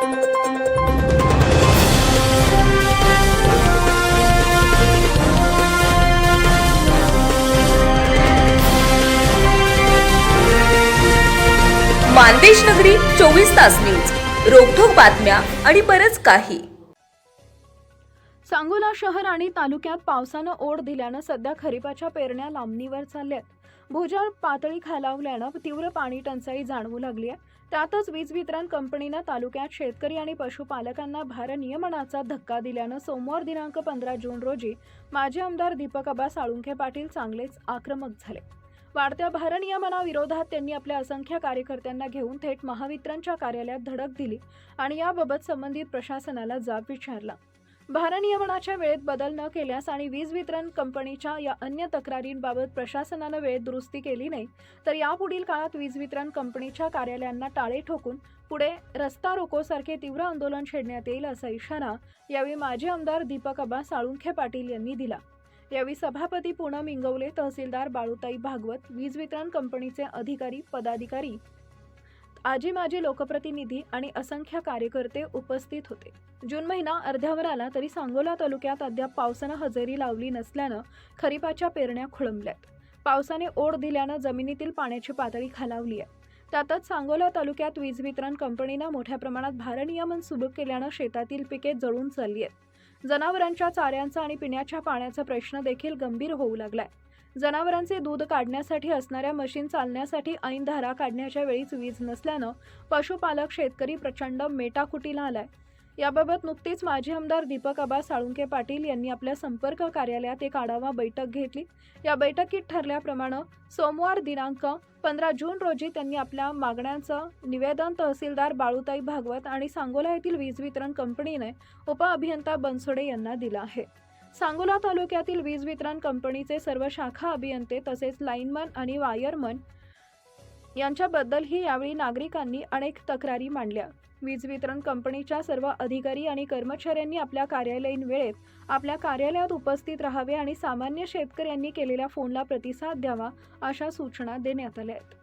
मानदेश नगरी 24 तास न्यूज, रोखोक बातम्या आणि बरच काही. सांगोला शहर आणि तालुक्यात पावसानं ओढ दिल्यानं सध्या खरीपाच्या पेरण्या लांबणीवर चालल्यात. भूजल पातळी खालावल्यानं तीव्र पाणी टंचाई जाणवू लागली आहे. त्यातच वीज वितरण कंपनीनं तालुक्यात शेतकरी आणि पशुपालकांना भारनियमनाचा धक्का दिल्यानं सोमवार दिनांक 15 जून रोजी माजी आमदार दीपक आबा साळुंखे पाटील चांगलेच आक्रमक झाले. वाढत्या भारनियमनाविरोधात त्यांनी आपल्या असंख्य कार्यकर्त्यांना घेऊन थेट महावितरणच्या कार्यालयात धडक दिली आणि याबाबत संबंधित प्रशासनाला जाब विचारला. भारनियमनाच्या वेळेत बदल न केल्यास आणि वीज वितरण कंपनीच्या या अन्य तक्रारींबाबत प्रशासनानं वेळेत दुरुस्ती केली नाही तर यापुढील काळात वीज वितरण कंपनीच्या कार्यालयांना टाळे ठोकून पुढे रस्ता रोकोसारखे तीव्र आंदोलन छेडण्यात येईल असा इशारा यावेळी माजी आमदार दीपक आबा साळुंखे पाटील यांनी दिला. यावेळी सभापती पूनम इंगवले, तहसीलदार बाळूताई भागवत, वीज वितरण कंपनीचे अधिकारी, पदाधिकारी, आजी माजी लोकप्रतिनिधी आणि असंख्य कार्यकर्ते उपस्थित होते. जून महिना अर्ध्यावर आला तरी सांगोला तालुक्यात अद्याप पावसानं हजेरी लावली नसल्यानं खरीपाच्या पेरण्या खोळंबल्यात. पावसाने ओढ दिल्यानं जमिनीतील पाण्याची पातळी खालावली आहे. त्यातच सांगोला तालुक्यात वीज वितरण कंपनीनं मोठ्या प्रमाणात भारनियमन सुरू केल्यानं शेतातील पिके जळून चालली आहेत. जनावरांच्या चाऱ्यांचा आणि पिण्याच्या पाण्याचा प्रश्न देखील गंभीर होऊ लागलाय. जनावरांचे दूध काढण्यासाठी असणाऱ्या मशीन चालण्यासाठी ऐन धारा काढण्याच्या वेळीच वीज नसल्यानं पशुपालक शेतकरी प्रचंड मेटाकुटीला आलाय. याबाबत नुकतीच माजी आमदार दीपक आबा साळुंखे पाटील यांनी आपल्या संपर्क कार्यालयात एक आढावा बैठक घेतली. या बैठकीत ठरल्याप्रमाणे सोमवार दिनांक 15 जून रोजी त्यांनी आपल्या मागण्यांचं निवेदन तहसीलदार बाळूताई भागवत आणि सांगोला येथील वीज वितरण कंपनीने उपअभियंता बनसोडे यांना दिला आहे. सांगोला तालुक्यातील वीज वितरण कंपनीचे सर्व शाखा अभियंते तसेच लाईनमन आणि वायरमन यांच्याबद्दलही यावेळी नागरिकांनी अनेक तक्रारी मांडल्या. वीज वितरण कंपनीच्या सर्व अधिकारी आणि कर्मचाऱ्यांनी आपल्या कार्यालयीन वेळेत आपल्या कार्यालयात उपस्थित राहावे आणि सामान्य शेतकऱ्यांनी केलेल्या फोनला प्रतिसाद द्यावा अशा सूचना देण्यात आल्या आहेत.